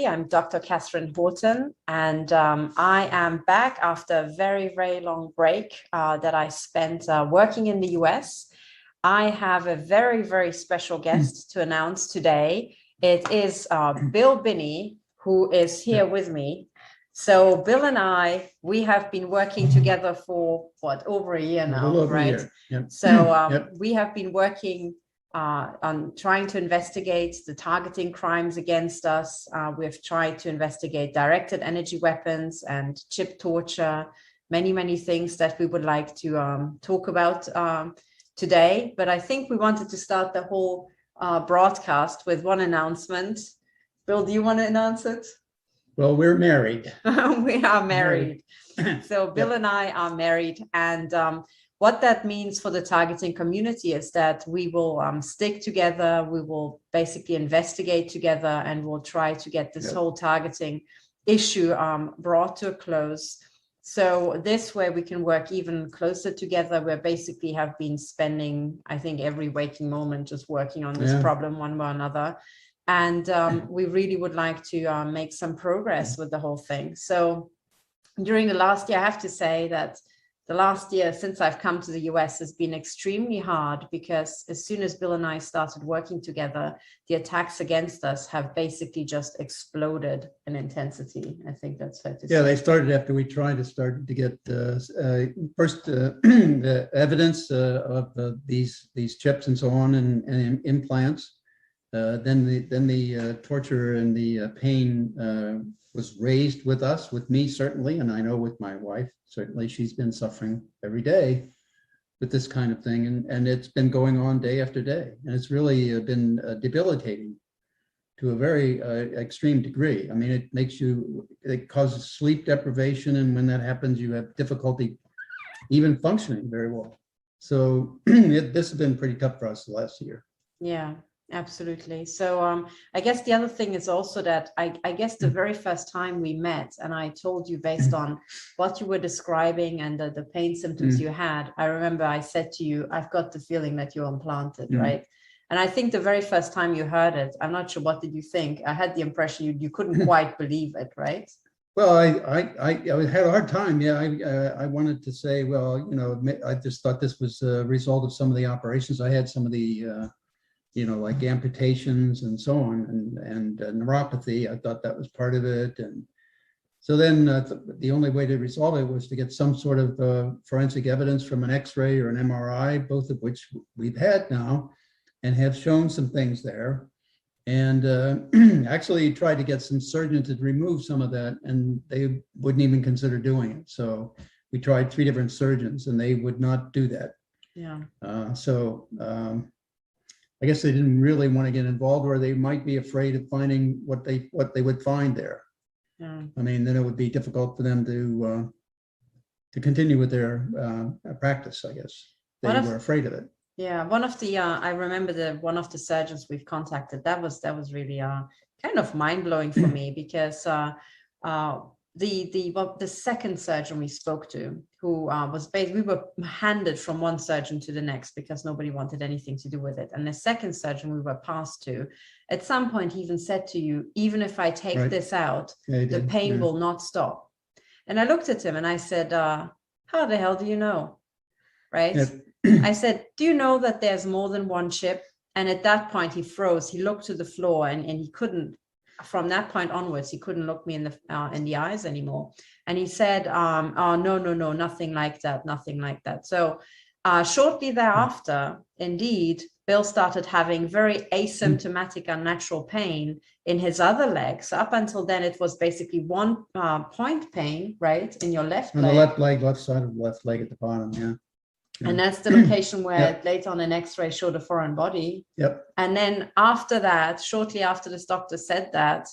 I'm Dr. Katherine Horton, and I am back after a very, very long break that I spent working in the US. I have a very, very special guest to announce today. It is Bill Binney, who is here with me. So Bill and I, we have been working together for over a year now, right? Yep. So we have been working on trying to investigate the targeting crimes against us. We've tried to investigate directed energy weapons and chip torture, many, many things that we would like to talk about today. But I think we wanted to start the whole broadcast with one announcement. Bill, do you want to announce it? Well, we're married. We are married. So Bill and I are married, and what that means for the targeting community is that we will stick together, we will basically investigate together, and we'll try to get this whole targeting issue brought to a close. So this way we can work even closer together. We basically have been spending, I think, every waking moment just working on this problem one way or another. And we really would like to make some progress with the whole thing. So during the last year, I have to say that the last year since I've come to the US has been extremely hard, because as soon as Bill and I started working together, the attacks against us have basically just exploded in intensity. I think that's fair to say. Yeah, they started after we tried to start to get first the evidence of these chips and so on and implants. Then the torture and the pain was raised with us, with me certainly, and I know with my wife. Certainly, she's been suffering every day with this kind of thing, and it's been going on day after day, and it's really been debilitating to a very extreme degree. I mean, it causes sleep deprivation, and when that happens, you have difficulty even functioning very well. So this has been pretty tough for us the last year. Yeah. Absolutely. So I guess the other thing is also that I guess the very first time we met, and I told you based on what you were describing and the pain symptoms you had, I remember I said to you, I've got the feeling that you're implanted, right? And I think the very first time you heard it, I'm not sure, what did you think? I had the impression you couldn't quite believe it, right? Well, I had a hard time. Yeah, I wanted to say, well, you know, I just thought this was a result of some of the operations. I had some of the you know, like amputations and so on, and neuropathy. I thought that was part of it. And so then the only way to resolve it was to get some sort of forensic evidence from an X-ray or an MRI, both of which we've had now and have shown some things there. And actually tried to get some surgeons to remove some of that, and they wouldn't even consider doing it. So we tried 3 different surgeons, and they would not do that. Yeah. I guess they didn't really want to get involved, or they might be afraid of finding what they would find there. Yeah. I mean, then it would be difficult for them to continue with their practice. I guess they were afraid of it. Yeah, one of the I remember one of the surgeons we've contacted. That was really kind of mind blowing for me, because the second surgeon we spoke to, who was basically, we were handed from one surgeon to the next because nobody wanted anything to do with it. And the second surgeon we were passed to, at some point he even said to you, even if I take this out, the pain will not stop. And I looked at him and I said, how the hell do you know? Right? I said, do you know that there's more than one chip? And at that point he froze. He looked to the floor, and he couldn't. From that point onwards, he couldn't look me in the eyes anymore. And he said, oh, no, nothing like that, nothing like that. So shortly thereafter, indeed, Bill started having very asymptomatic, unnatural pain in his other leg. So up until then, it was basically one point pain, right, in your left leg. On the left leg, left side of the left leg at the bottom, yeah. And that's the location where later on an X-ray showed a foreign body. And then after that, shortly after this doctor said that,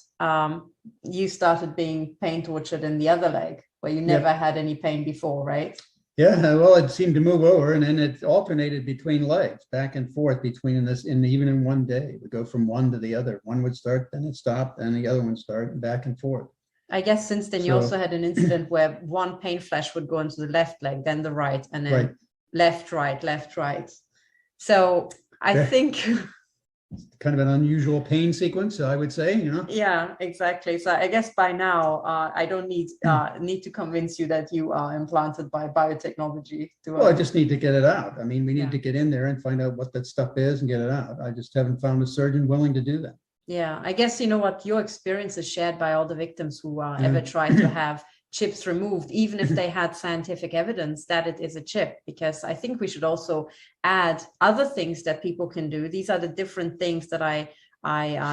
you started being pain tortured in the other leg, where you never had any pain before, right? Yeah, well, it seemed to move over, and then it alternated between legs, back and forth between this, and even in one day, it would go from one to the other. One would start, then it stopped, then the other one started, and back and forth. I guess since then you also had an incident where one pain flash would go into the left leg, then the right, and then left, right. So I think kind of an unusual pain sequence, I would say, you know? Yeah, exactly. So I guess by now, I don't need to convince you that you are implanted by biotechnology. Well, I just need to get it out. I mean, we need Yeah. to get in there and find out what that stuff is and get it out. I just haven't found a surgeon willing to do that. Yeah, I guess you know what your experience is shared by all the victims who ever Yeah. tried to have chips removed, even if they had scientific evidence that it is a chip, because I think we should also add other things that people can do. These are the different things that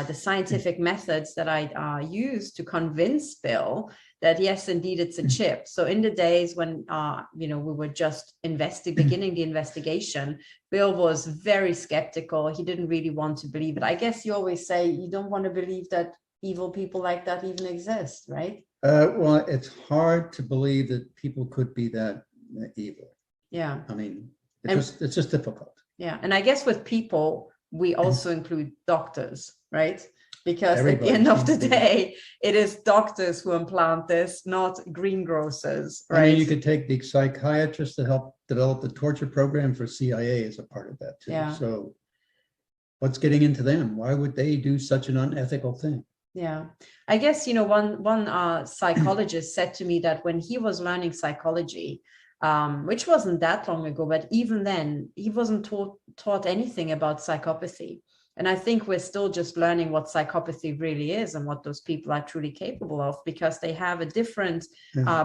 the scientific methods that I use to convince Bill that yes, indeed, it's a chip. So in the days when we were just beginning the investigation, Bill was very skeptical. He didn't really want to believe it. I guess you always say you don't want to believe that evil people like that even exist, right? Well, it's hard to believe that people could be that evil. Yeah. I mean, it's just difficult. Yeah. And I guess with people, we also include doctors, right? Because Everybody at the end of the seems to. day, it is doctors who implant this, not greengrocers, right? I mean, you could take the psychiatrist to help develop the torture program for CIA as a part of that too. Yeah. So what's getting into them? Why would they do such an unethical thing? Yeah, I guess, one psychologist said to me that when he was learning psychology, which wasn't that long ago, but even then he wasn't taught anything about psychopathy. And I think we're still just learning what psychopathy really is and what those people are truly capable of, because they have a different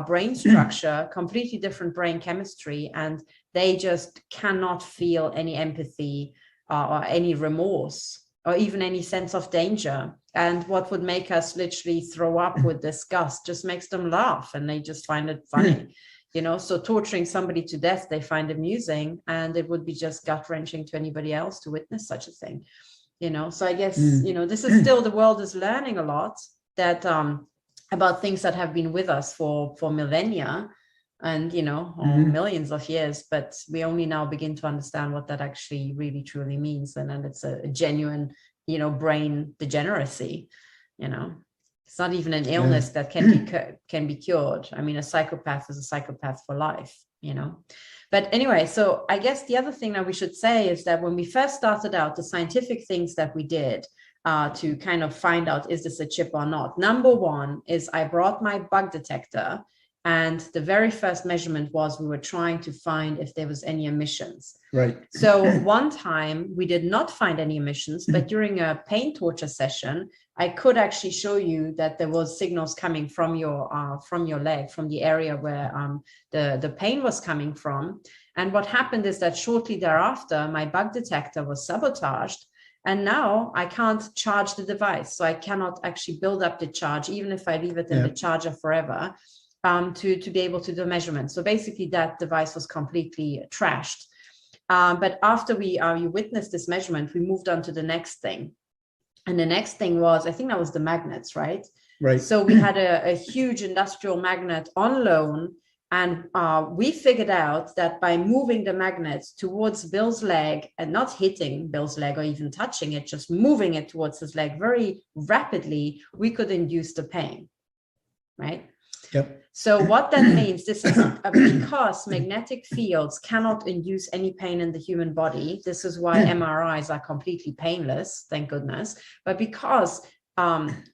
brain structure, completely different brain chemistry, and they just cannot feel any empathy or any remorse or even any sense of danger. And what would make us literally throw up with disgust just makes them laugh, and they just find it funny. So torturing somebody to death, they find amusing, and it would be just gut-wrenching to anybody else to witness such a thing. So I guess, this is still, the world is learning a lot that about things that have been with us for millennia and, or millions of years, but we only now begin to understand what that actually really truly means. And then it's a genuine, brain degeneracy, It's not even an illness that can be cured. I mean, a psychopath is a psychopath for life, But anyway, so I guess the other thing that we should say is that when we first started out, the scientific things that we did to kind of find out, is this a chip or not? Number one is I brought my bug detector, and the very first measurement was we were trying to find if there was any emissions. Right. So one time we did not find any emissions, but during a pain torture session, I could actually show you that there was signals coming from your leg, from the area where the pain was coming from. And what happened is that shortly thereafter, my bug detector was sabotaged. And now I can't charge the device. So I cannot actually build up the charge, even if I leave it in the charger forever, to be able to do measurements. So basically that device was completely trashed. But after you witnessed this measurement, we moved on to the next thing. And the next thing was, I think that was the magnets, right? Right. So we had a huge industrial magnet on loan, and we figured out that by moving the magnets towards Bill's leg and not hitting Bill's leg or even touching it, just moving it towards his leg very rapidly, we could induce the pain, right? Yep. So what that means, this is because magnetic fields cannot induce any pain in the human body. This is why MRIs are completely painless, thank goodness. But because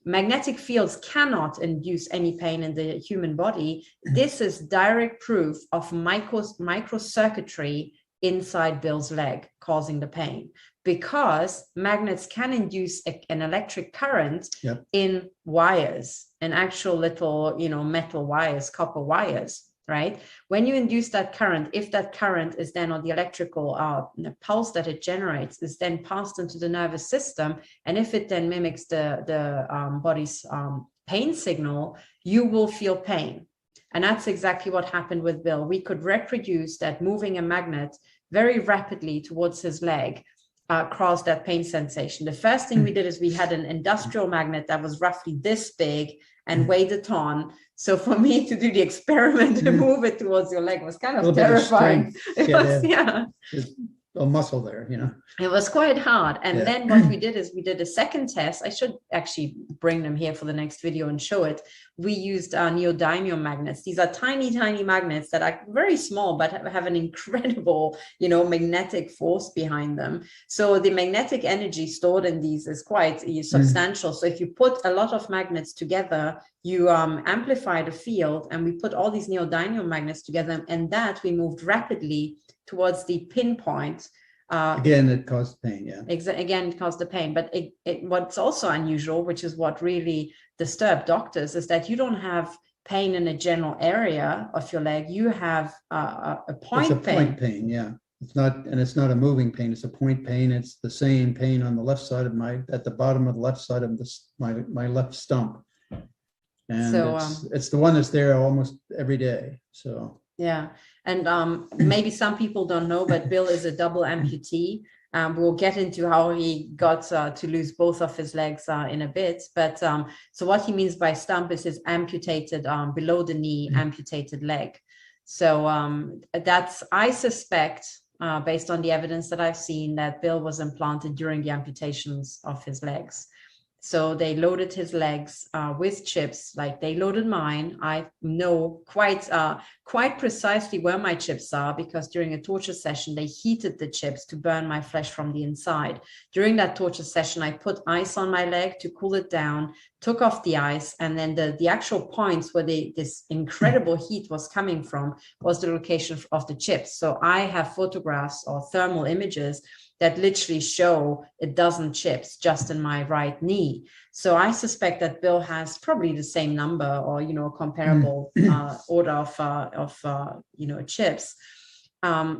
magnetic fields cannot induce any pain in the human body, this is direct proof of microcircuitry inside Bill's leg causing the pain, because magnets can induce an electric current in wires, in actual little, metal wires, copper wires, right? When you induce that current, if that current is then, or the electrical pulse that it generates is then passed into the nervous system, and if it then mimics the body's pain signal, you will feel pain. And that's exactly what happened with Bill. We could reproduce that moving a magnet very rapidly towards his leg caused that pain sensation. The first thing we did is we had an industrial magnet that was roughly this big and weighed a ton. So for me to do the experiment to move it towards your leg was kind of terrifying. A muscle there, It was quite hard. And then what we did is we did a second test. I should actually bring them here for the next video and show it. We used neodymium magnets. These are tiny, tiny magnets that are very small, but have an incredible, magnetic force behind them. So the magnetic energy stored in these is quite substantial. So if you put a lot of magnets together, you amplify the field, and we put all these neodymium magnets together, and that we moved rapidly towards the pinpoint. Again, it caused pain, yeah. Again, it caused the pain. But what's also unusual, which is what really disturbed doctors, is that you don't have pain in a general area of your leg. You have a point It's a point pain, yeah. It's not a moving pain. It's a point pain. It's the same pain on the left side of at the bottom of the left side of my left stump. And so, it's the one that's there almost every day. So yeah, and maybe some people don't know, but Bill is a double amputee. We'll get into how he got to lose both of his legs in a bit. But so what he means by stump is his amputated below the knee amputated leg. So I suspect, based on the evidence that I've seen, that Bill was implanted during the amputations of his legs. So they loaded his legs with chips, like they loaded mine. I know quite precisely where my chips are, because during a torture session, they heated the chips to burn my flesh from the inside. During that torture session, I put ice on my leg to cool it down, took off the ice, and then the actual points where this incredible heat was coming from was the location of the chips. So I have photographs or thermal images that literally show a dozen chips just in my right knee. So I suspect that Bill has probably the same number or, comparable order of chips.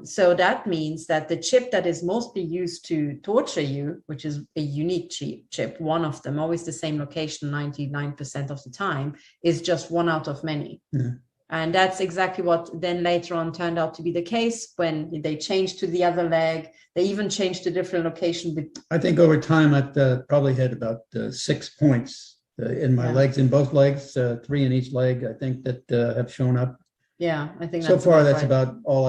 So that means that the chip that is mostly used to torture you, which is a unique chip, one of them, always the same location 99% of the time, is just one out of many. Yeah. And that's exactly what then later on turned out to be the case when they changed to the other leg. They even changed to different location. I think over time, I've probably had about 6 points in my legs, in both legs, 3 in each leg, I think, that have shown up. Yeah, I think so far that's about all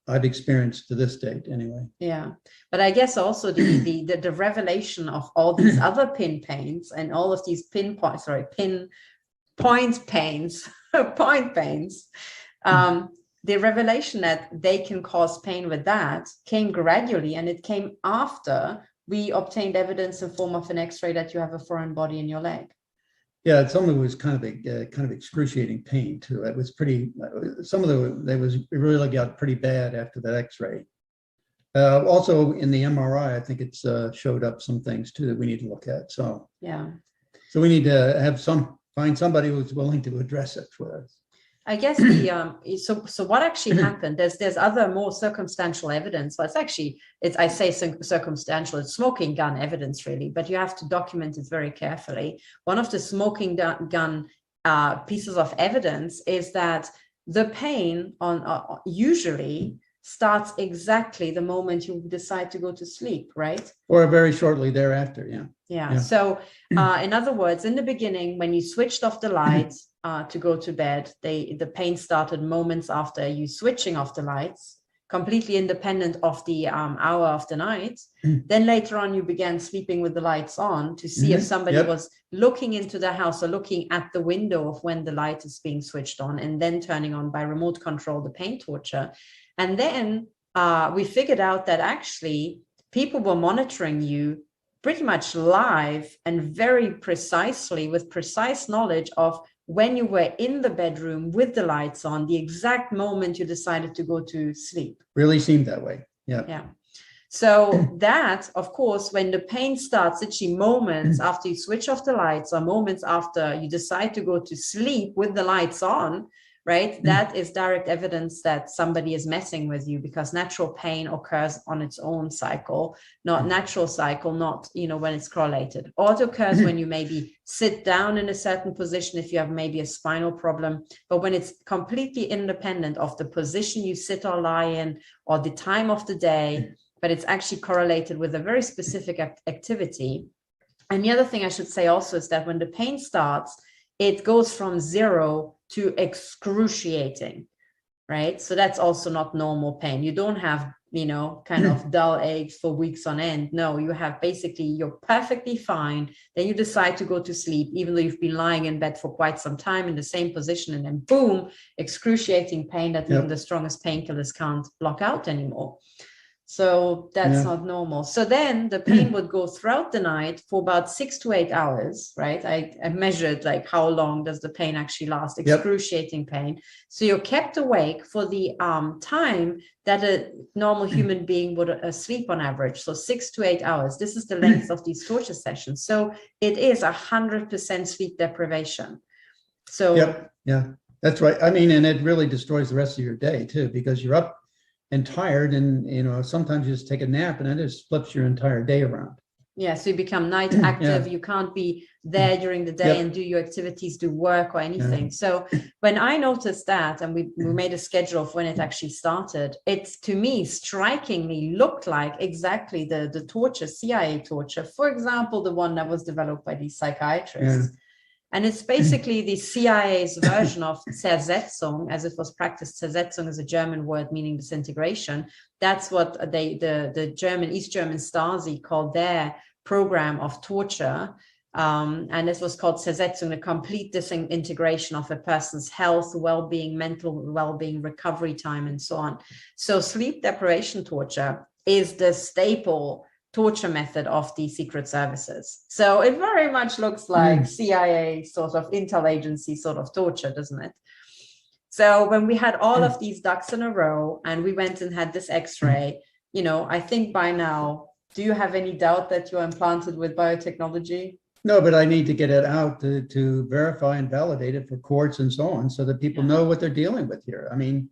I've experienced to this date anyway. Yeah, but I guess also the revelation of all these other pin pains and all of these point pains, the revelation that they can cause pain with that came gradually, and it came after we obtained evidence in form of an X-ray that you have a foreign body in your leg. Yeah, it was kind of excruciating pain too. It was pretty. It really got pretty bad after that X-ray. Also in the MRI, I think it's showed up some things too that we need to look at. So yeah. So we need to find somebody who's willing to address it for us. I guess so what actually happened, there's other more circumstantial evidence. Well, I say circumstantial, it's smoking gun evidence really, but you have to document it very carefully. One of the smoking gun pieces of evidence is that the pain usually starts exactly the moment you decide to go to sleep, right? Or very shortly thereafter, yeah. Yeah. So in other words, in the beginning, when you switched off the lights to go to bed, the pain started moments after you switching off the lights, completely independent of the hour of the night. Then later on, you began sleeping with the lights on to see if somebody was looking into the house or looking at the window of when the light is being switched on, and then turning on by remote control the pain torture. And then we figured out that actually people were monitoring you pretty much live and very precisely, with precise knowledge of when you were in the bedroom with the lights on, the exact moment you decided to go to sleep. Really seemed that way. Yeah. Yeah. So that, of course, when the pain starts, literally moments after you switch off the lights or moments after you decide to go to sleep with the lights on, right? That is direct evidence that somebody is messing with you, because natural pain occurs on its own cycle, not natural cycle, not, when it's correlated. Or it occurs when you maybe sit down in a certain position, if you have maybe a spinal problem, but when it's completely independent of the position you sit or lie in or the time of the day, but it's actually correlated with a very specific activity. And the other thing I should say also is that when the pain starts, it goes from 0 to excruciating, right? So that's also not normal pain. You don't have, kind of dull aches for weeks on end. No, you have basically, you're perfectly fine. Then you decide to go to sleep, even though you've been lying in bed for quite some time in the same position, and then boom, excruciating pain that even the strongest painkillers can't block out anymore. So that's not normal. So then the pain would go throughout the night for about 6 to 8 hours, right? I measured like how long does the pain actually last, excruciating pain. So you're kept awake for the time that a normal human being would sleep on average. So 6 to 8 hours. This is the length of these torture sessions. So it is 100% sleep deprivation. So that's right. I mean, and it really destroys the rest of your day too, because you're up and tired, and sometimes you just take a nap and it just flips your entire day around. Yeah, so you become night active. You can't be there during the day and do your activities, do work or anything. So when I noticed that, and we made a schedule of when it actually started, it's, to me, strikingly looked like exactly the torture, CIA torture, for example, the one that was developed by these psychiatrists. And it's basically the CIA's version of Zersetzung, as it was practiced. Zersetzung is a German word meaning disintegration. That's what the German, East German Stasi called their program of torture. And this was called Zersetzung, the complete disintegration of a person's health, well-being, mental well-being, recovery time, and so on. So sleep deprivation torture is the staple torture method of the secret services. So it very much looks like CIA sort of intel agency sort of torture, doesn't it? So when we had all of these ducks in a row and we went and had this x-ray, I think by now, do you have any doubt that you're implanted with biotechnology? No, but I need to get it out to verify and validate it for courts and so on, so that people know what they're dealing with here. I mean,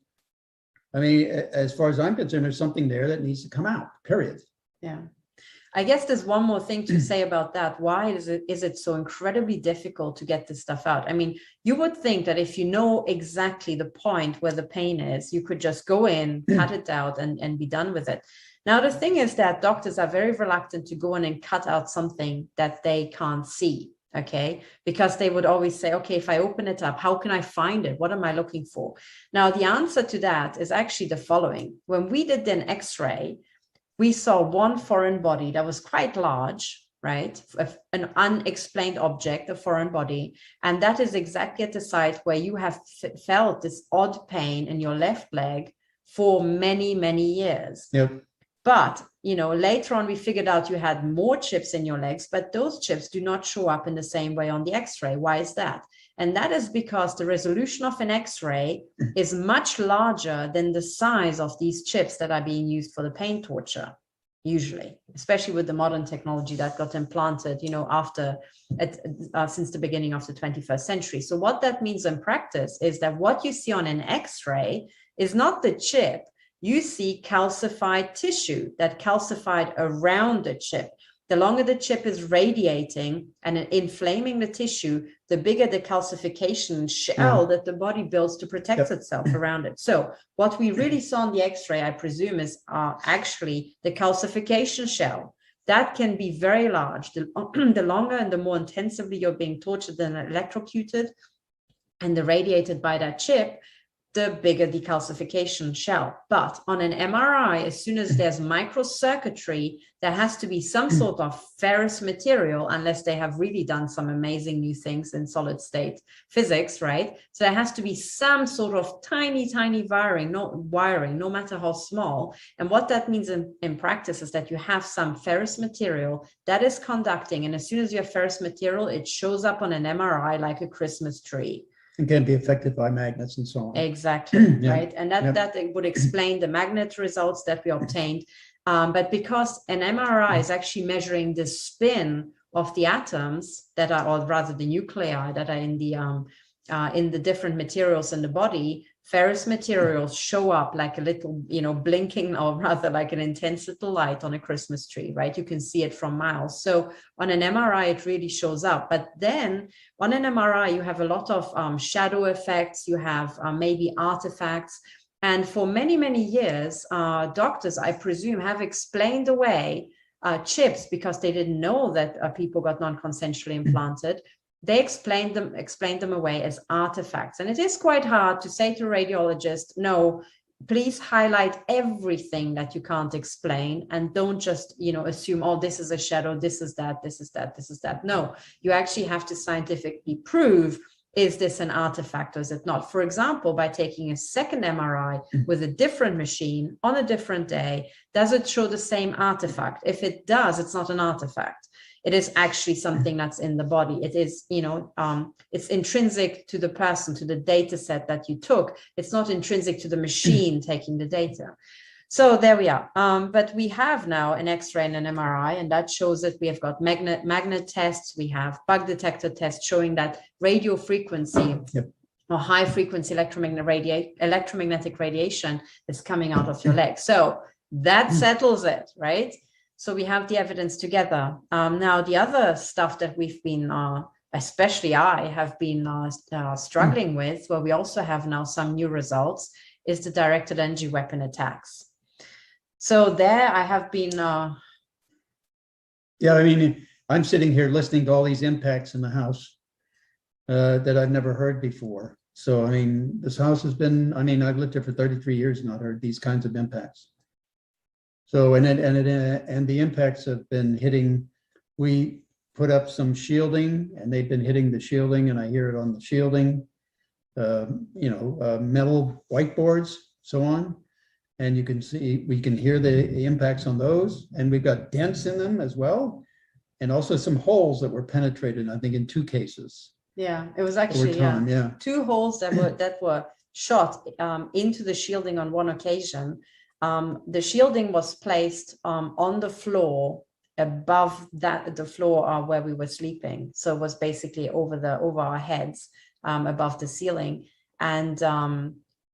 as far as I'm concerned, there's something there that needs to come out, period. Yeah. I guess there's one more thing to say about that. Why is it so incredibly difficult to get this stuff out? I mean, you would think that if you know exactly the point where the pain is, you could just go in, cut it out, and be done with it. Now, the thing is that doctors are very reluctant to go in and cut out something that they can't see, okay? Because they would always say, okay, if I open it up, how can I find it? What am I looking for? Now, the answer to that is actually the following. When we did an X-ray, we saw one foreign body that was quite large, right? An unexplained object, a foreign body. And that is exactly at the site where you have felt this odd pain in your left leg for many, many years. But, later on, we figured out you had more chips in your legs, but those chips do not show up in the same way on the X-ray. Why is that? And that is because the resolution of an X-ray is much larger than the size of these chips that are being used for the pain torture, usually, especially with the modern technology that got implanted, since the beginning of the 21st century. So what that means in practice is that what you see on an X-ray is not the chip. You see calcified tissue that calcified around the chip. The longer the chip is radiating and inflaming the tissue, the bigger the calcification shell that the body builds to protect itself around it. So what we really saw on the X-ray, I presume, is actually the calcification shell. That can be very large. The longer and the more intensively you're being tortured and electrocuted and irradiated by that chip, the bigger the calcification shell. But on an MRI, as soon as there's microcircuitry, there has to be some sort of ferrous material, unless they have really done some amazing new things in solid state physics, right? So there has to be some sort of tiny, tiny wiring, no matter how small. And what that means in practice is that you have some ferrous material that is conducting. And as soon as you have ferrous material, it shows up on an MRI like a Christmas tree. And can be affected by magnets and so on. Exactly, right? And that would explain the magnet results that we obtained. But because an MRI is actually measuring the spin of the atoms that are, or rather the nuclei that are in the different materials in the body, ferrous materials show up like a little, blinking, or rather like an intense little light on a Christmas tree, right? You can see it from miles. So on an MRI, it really shows up. But then on an MRI, you have a lot of shadow effects. You have maybe artifacts. And for many, many years, doctors, I presume, have explained away chips because they didn't know that people got non-consensually implanted. They explained them away as artifacts. And it is quite hard to say to a radiologist, no, please highlight everything that you can't explain, and don't just, assume, oh, this is a shadow, this is that, this is that, this is that. No, you actually have to scientifically prove, is this an artifact or is it not? For example, by taking a second MRI with a different machine on a different day, does it show the same artifact? If it does, it's not an artifact. It is actually something that's in the body. It is, it's intrinsic to the person, to the data set that you took. It's not intrinsic to the machine taking the data. So there we are. But we have now an X-ray and an MRI, and that shows that we have got magnet tests. We have bug detector tests showing that radio frequency or high frequency electromagnetic radiation is coming out of your leg. So that settles it, right? So we have the evidence together. Now, the other stuff that we've been, especially I have been struggling with, where we also have now some new results, is the directed energy weapon attacks. So there I have been. Yeah, I mean, I'm sitting here listening to all these impacts in the house that I've never heard before. So, I mean, this house has been, I've lived here for 33 years and not heard these kinds of impacts. So, and the impacts have been hitting, we put up some shielding and they've been hitting the shielding, and I hear it on the shielding, metal whiteboards, so on. And you can see, we can hear the impacts on those, and we've got dents in them as well. And also some holes that were penetrated, I think in 2 cases. Yeah, it was actually time, 2 holes that were shot into the shielding on one occasion. The shielding was placed on the floor above the floor where we were sleeping. So it was basically over our heads, above the ceiling. And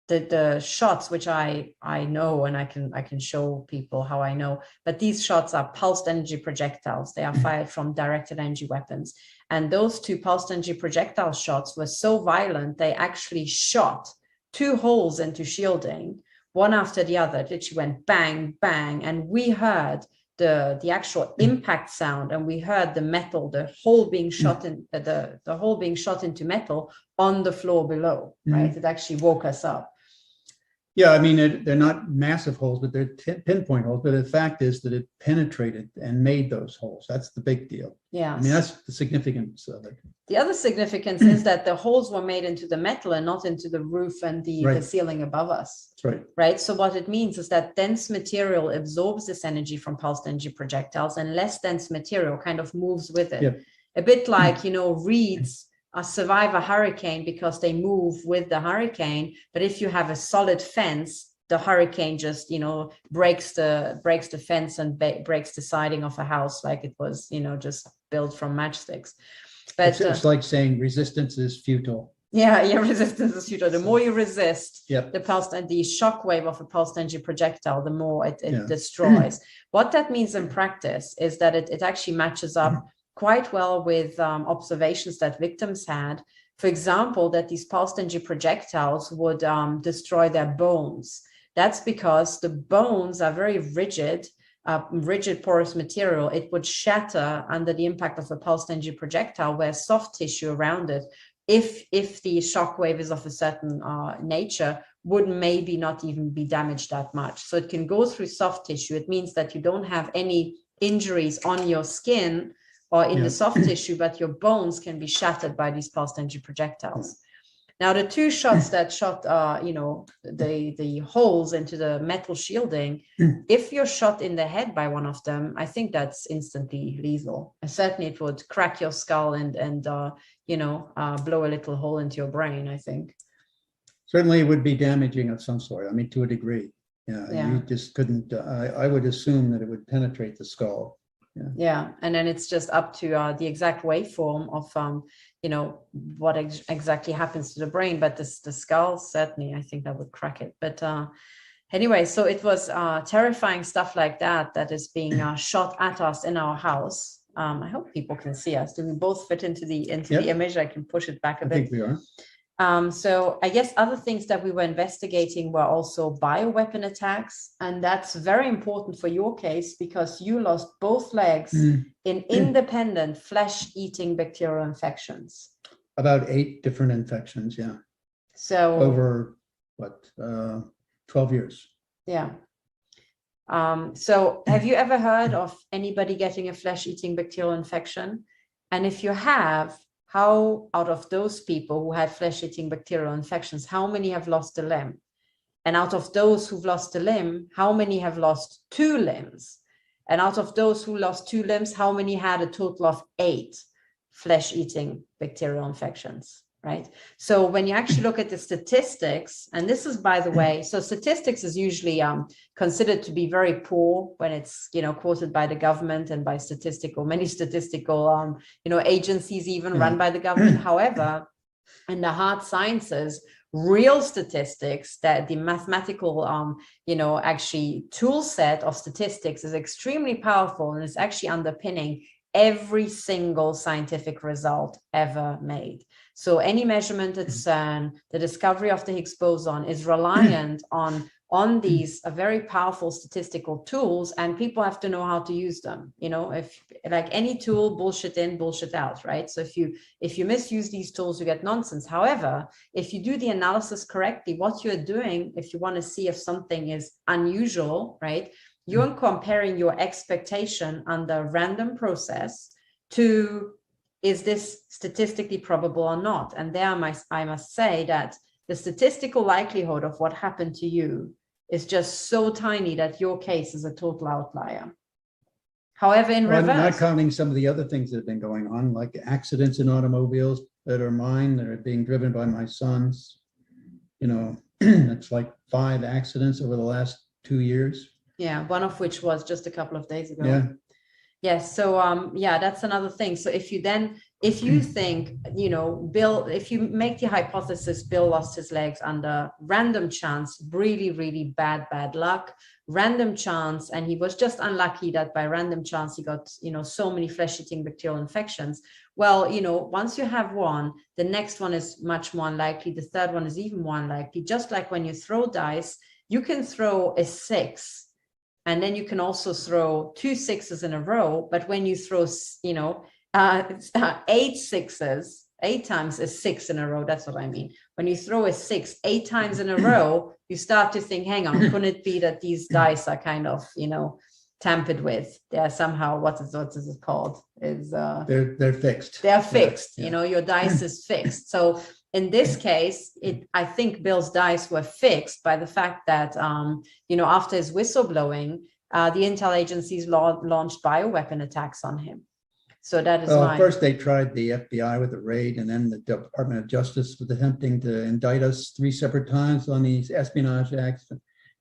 the shots, which I know, and I can show people how I know, but these shots are pulsed energy projectiles. They are fired from directed energy weapons. And those 2 pulsed energy projectile shots were so violent, they actually shot 2 holes into shielding, one after the other. It literally went bang, bang. And we heard the actual impact sound, and we heard the metal, the hole being shot in, the hole being shot into metal on the floor below, right? It actually woke us up. Yeah, they're not massive holes, but they're pinpoint holes. But the fact is that it penetrated and made those holes. That's the big deal. Yeah. That's the significance of it. The other significance is that the holes were made into the metal and not into the roof and the ceiling above us. That's right. Right. So what it means is that dense material absorbs this energy from pulsed energy projectiles, and less dense material kind of moves with it. Yep. A bit like, reeds survive a hurricane because they move with the hurricane. But if you have a solid fence, the hurricane just, breaks the fence and breaks the siding of a house like it was, just built from matchsticks. But it's like saying resistance is futile. Yeah, resistance is futile. The more you resist the pulsed and the shock wave of a pulsed energy projectile, the more it destroys. What that means in practice is that it actually matches up quite well with observations that victims had. For example, that these pulsed energy projectiles would destroy their bones. That's because the bones are very rigid, porous material. It would shatter under the impact of a pulsed energy projectile, where soft tissue around it, if the shock wave is of a certain nature, would maybe not even be damaged that much. So it can go through soft tissue. It means that you don't have any injuries on your skin or in the soft tissue, but your bones can be shattered by these pulsed energy projectiles. Now, the 2 shots that shot, the holes into the metal shielding, if you're shot in the head by one of them, I think that's instantly lethal. And certainly it would crack your skull and blow a little hole into your brain, I think. Certainly it would be damaging of some sort, to a degree. You just couldn't, I would assume that it would penetrate the skull. Yeah, and then it's just up to the exact waveform of what exactly happens to the brain, but the skull, certainly I think that would crack it. But anyway, so it was terrifying stuff like that is being shot at us in our house. I hope people can see us. Do we both fit into the image? I can push it back a bit. I think we are. So I guess other things that we were investigating were also bioweapon attacks. And that's very important for your case because you lost both legs in independent flesh-eating bacterial infections. About 8 different infections, yeah. So over 12 years. Yeah. So have you ever heard of anybody getting a flesh-eating bacterial infection? And if you have, how out of those people who had flesh-eating bacterial infections, how many have lost a limb? And out of those who've lost a limb, how many have lost 2 limbs? And out of those who lost 2 limbs, how many had a total of 8 flesh-eating bacterial infections, right? So when you actually look at the statistics, and this is, by the way, so statistics is usually considered to be very poor when it's, quoted by the government and by many statistical, agencies even run by the government. However, in the hard sciences, real statistics, that the mathematical, actually tool set of statistics is extremely powerful, and it's actually underpinning every single scientific result ever made. So any measurement at CERN, the discovery of the Higgs boson, is reliant on these very powerful statistical tools, and people have to know how to use them. If like any tool, bullshit in, bullshit out, right? So if you misuse these tools, you get nonsense. However, if you do the analysis correctly, what you're doing, if you want to see if something is unusual, right, you're comparing your expectation under random process to, is this statistically probable or not? And there I must say that the statistical likelihood of what happened to you is just so tiny that your case is a total outlier. However, in reverse, not counting some of the other things that have been going on, like accidents in automobiles that are mine, that are being driven by my sons. It's like 5 accidents over the last 2 years. Yeah, one of which was just a couple of days ago. Yeah. Yes. So that's another thing. So if you think, Bill, if you make the hypothesis Bill lost his legs under random chance, really, really bad luck, random chance, and he was just unlucky that by random chance he got, so many flesh-eating bacterial infections. Well, once you have one, the next one is much more unlikely. The third one is even more unlikely. Just like when you throw dice, you can throw a 6. And then you can also throw 2 6s in a row. But when you throw, 8 6s, 8 times a 6 in a row, that's what I mean. When you throw a 6 8 times in a row, you start to think, hang on, couldn't it be that these dice are kind of, tampered with? They're somehow, what is it called? They're fixed. They're fixed. Yeah. Your dice is fixed. So in this case, I think Bill's dice were fixed by the fact that, after his whistleblowing, the intel agencies launched bioweapon attacks on him. So that is why. First they tried the FBI with a raid, and then the Department of Justice was attempting to indict us 3 separate times on these espionage acts.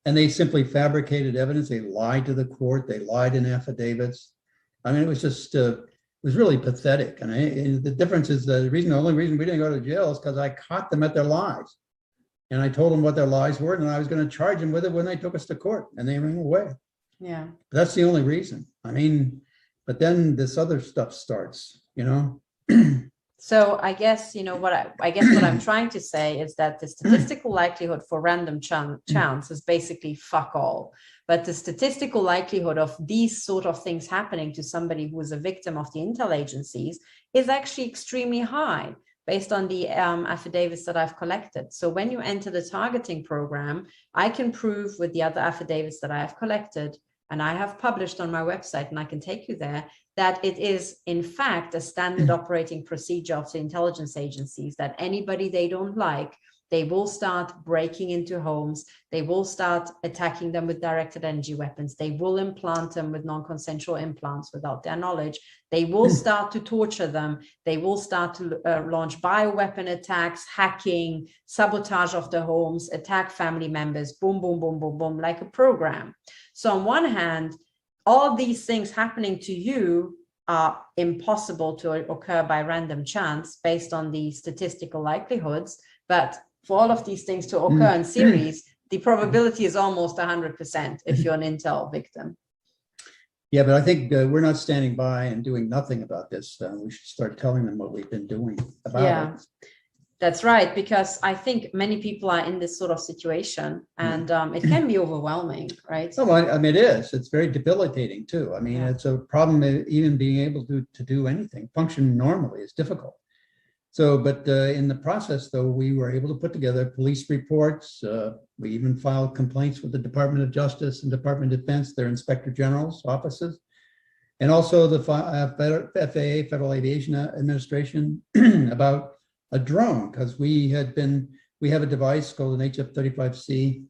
And they simply fabricated evidence. They lied to the court. They lied in affidavits. I mean, it was just... it was really pathetic. And the difference is the only reason we didn't go to jail is because I caught them at their lies. And I told them what their lies were, and I was going to charge them with it when they took us to court, and they ran away. Yeah. That's the only reason. I mean, but then this other stuff starts, So I guess, what I'm trying to say is that the statistical likelihood for random chance is basically fuck all. But the statistical likelihood of these sort of things happening to somebody who is a victim of the intel agencies is actually extremely high based on the affidavits that I've collected. So when you enter the targeting program, I can prove with the other affidavits that I have collected and I have published on my website, and I can take you there, that it is in fact a standard operating procedure of the intelligence agencies that anybody they don't like, they will start breaking into homes. They will start attacking them with directed energy weapons. They will implant them with non-consensual implants without their knowledge. They will start to torture them. They will start to launch bioweapon attacks, hacking, sabotage of the homes, attack family members, boom, boom, boom, boom, boom, like a program. So on one hand, all these things happening to you are impossible to occur by random chance based on the statistical likelihoods, but for all of these things to occur in series, the probability is almost 100% if you're an intel victim. Yeah, but I think we're not standing by and doing nothing about this. We should start telling them what we've been doing about it. That's right, because I think many people are in this sort of situation, and it can be overwhelming, right? Oh, I mean, it is. It's very debilitating too. I mean, it's a problem. Even being able to do anything, function normally, is difficult. So, but in the process, though, we were able to put together police reports. We even filed complaints with the Department of Justice and Department of Defense, their Inspector General's offices, and also the FAA, Federal Aviation Administration, about a drone, because we have a device called an HF-35C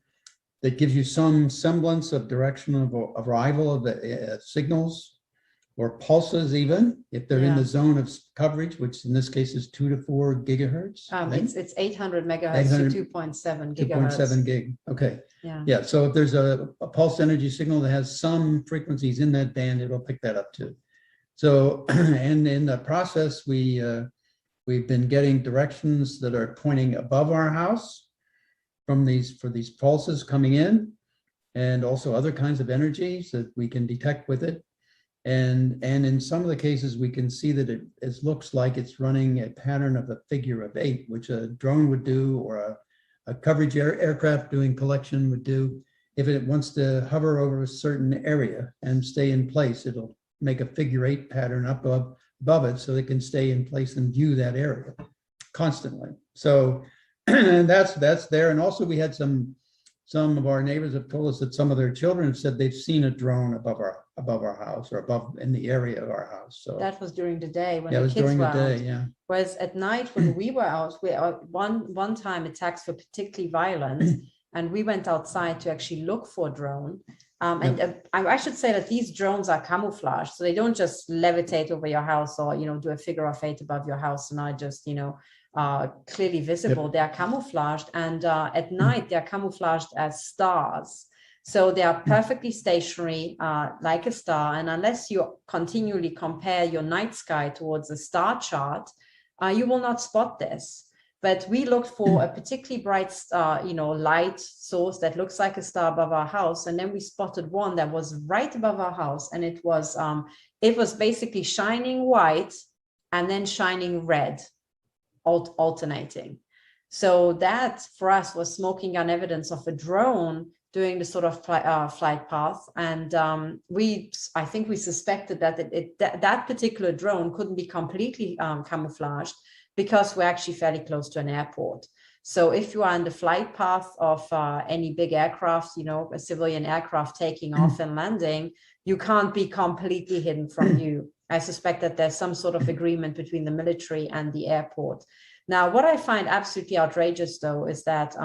that gives you some semblance of direction of arrival of the signals or pulses, even if they're in the zone of coverage, which in this case is 2 to 4 gigahertz. It's 800 megahertz to 2.7 gigahertz. 2.7 gig. Okay. Yeah. So if there's a pulse energy signal that has some frequencies in that band, it'll pick that up too. So, and in the process, we've been getting directions that are pointing above our house for these pulses coming in, and also other kinds of energies that we can detect with it. And in some of the cases, we can see that it looks like it's running a pattern of a figure of 8, which a drone would do, or a coverage aircraft doing collection would do. If it wants to hover over a certain area and stay in place, it'll make a figure 8 pattern up above it so it can stay in place and view that area constantly. So that's there. And also we had some of our neighbors have told us that some of their children have said they've seen a drone above our house, or above in the area of our house. So that was during the day when it the was kids during were the day, out. yeah. Whereas at night when we were out, one time attacks were particularly violent, and we went outside to actually look for a drone. I should say that these drones are camouflaged, so they don't just levitate over your house or do a figure of 8 above your house and are just clearly visible. Yep. They are camouflaged, and at night they are camouflaged as stars. So they are perfectly stationary, like a star. And unless you continually compare your night sky towards a star chart, you will not spot this. But we looked for a particularly bright, light source that looks like a star above our house, and then we spotted one that was right above our house, and it was basically shining white and then shining red, alternating. So that for us was smoking gun evidence of a drone doing the sort of flight path, and I think we suspected that that particular drone couldn't be completely camouflaged, because we're actually fairly close to an airport. So if you are in the flight path of any big aircraft, a civilian aircraft taking off and landing, you can't be completely hidden from view. I suspect that there's some sort of agreement between the military and the airport. Now, what I find absolutely outrageous, though, is that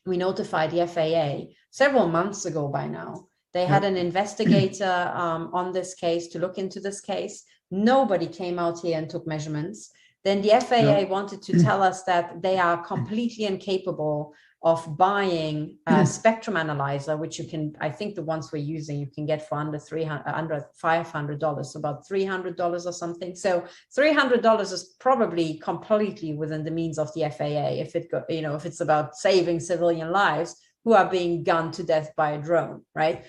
we notified the FAA several months ago by now. They had an investigator on this case to look into this case. Nobody came out here and took measurements. Then the FAA wanted to tell us that they are completely incapable of buying a spectrum analyzer, which you can, I think the ones we're using, you can get for under $500, so about $300 or something. So $300 is probably completely within the means of the FAA if it's about saving civilian lives who are being gunned to death by a drone, right?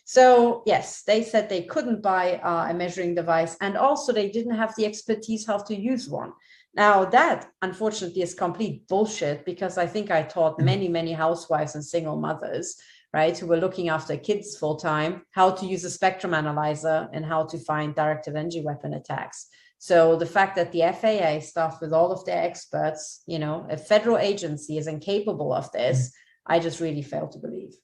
So yes, they said they couldn't buy a measuring device, and also they didn't have the expertise how to use one. Now that, unfortunately, is complete bullshit, because I think I taught many housewives and single mothers, right, who were looking after kids full time, how to use a spectrum analyzer and how to find directed energy weapon attacks. So the fact that the FAA staff with all of their experts, a federal agency, is incapable of this, I just really fail to believe.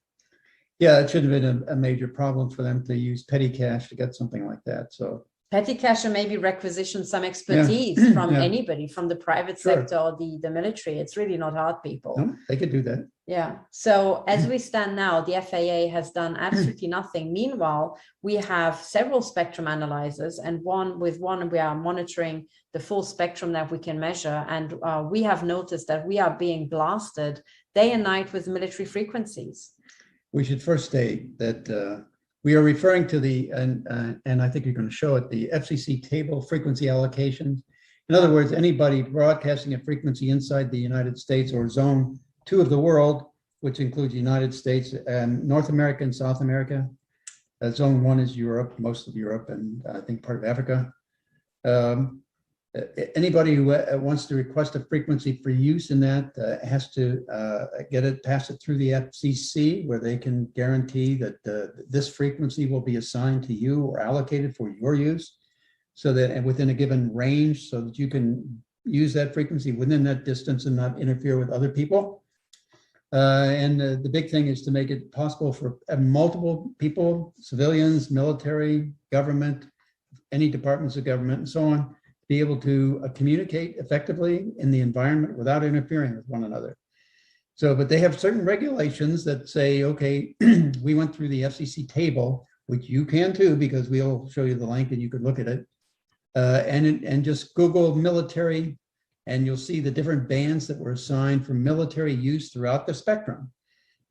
Yeah, it should have been a major problem for them to use petty cash to get something like that. So petty cash, and maybe requisition some expertise from anybody, from the private sector or the military. It's really not hard, people. No, they could do that. Yeah. So as we stand now, the FAA has done absolutely nothing. Meanwhile, we have several spectrum analyzers, and with one we are monitoring the full spectrum that we can measure. And we have noticed that we are being blasted day and night with military frequencies. We should first state that we are referring to and I think you're going to show it, the FCC table frequency allocations. In other words, anybody broadcasting a frequency inside the United States or zone 2 of the world, which includes the United States and North America and South America. Zone 1 is Europe, most of Europe, and I think part of Africa. Anybody who wants to request a frequency for use in that has to pass it through the FCC, where they can guarantee that this frequency will be assigned to you or allocated for your use, so that, and within a given range, so that you can use that frequency within that distance and not interfere with other people. And the big thing is to make it possible for multiple people, civilians, military, government, any departments of government and so on, to be able to communicate effectively in the environment without interfering with one another. So, but they have certain regulations that say, okay, we went through the FCC table, which you can too, because we'll show you the link and you could look at it. And just Google military, and you'll see the different bands that were assigned for military use throughout the spectrum.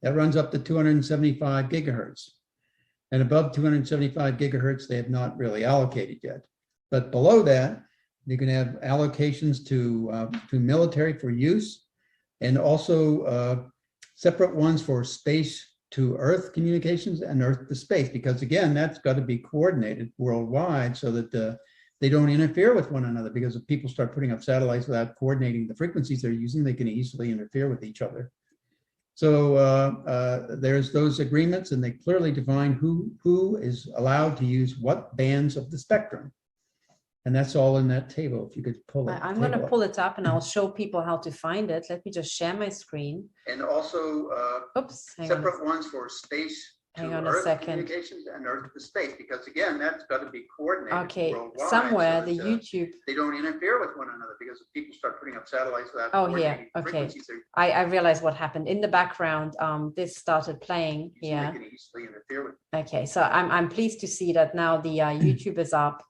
That runs up to 275 gigahertz. And above 275 gigahertz, they have not really allocated yet. But below that, you can have allocations to military for use, and also separate ones for space to Earth communications and Earth to space, because again, that's got to be coordinated worldwide so that they don't interfere with one another, because if people start putting up satellites without coordinating the frequencies they're using, they can easily interfere with each other. So there's those agreements, and they clearly define who is allowed to use what bands of the spectrum. And that's all in that table. If you could pull it. I'm going to pull it up and I'll show people how to find it. Let me just share my screen. And also separate ones for space to Earth communications and Earth to space, because again, that's got to be coordinated. Okay, worldwide, somewhere so the YouTube. They don't interfere with one another, because if people start putting up satellites without here, okay. I realized what happened in the background. This started playing here. They can easily interfere with. Okay, so I'm pleased to see that now the YouTube is up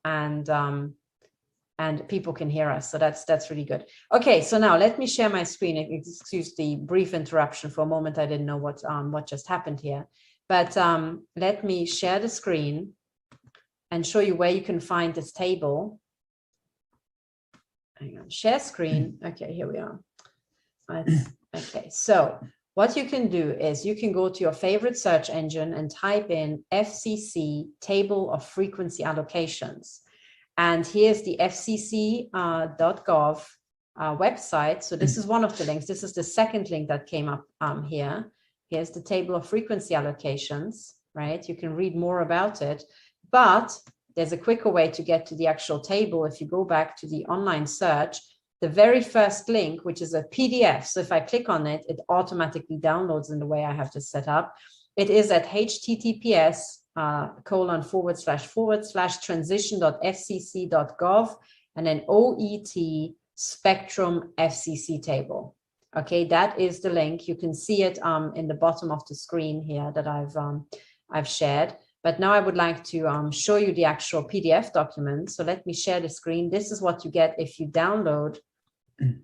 and people can hear us. So that's really good. Okay, so now let me share my screen. Excuse the brief interruption for a moment. I didn't know what just happened here. But let me share the screen and show you where you can find this table. Hang on, share screen. Okay, here we are. Okay, so what you can do is you can go to your favorite search engine and type in FCC table of frequency allocations. And here's the fcc.gov website. So this is one of the links. This is the second link that came up here. Here's the table of frequency allocations, right? You can read more about it, but there's a quicker way to get to the actual table. If you go back to the online search, the very first link, which is a PDF. So if I click on it, it automatically downloads in the way I have to set up. It is at https://transition.fcc.gov and then OET spectrum FCC table. Okay, that is the link. You can see it in the bottom of the screen here that I've shared. But now I would like to show you the actual PDF document. So let me share the screen. This is what you get if you download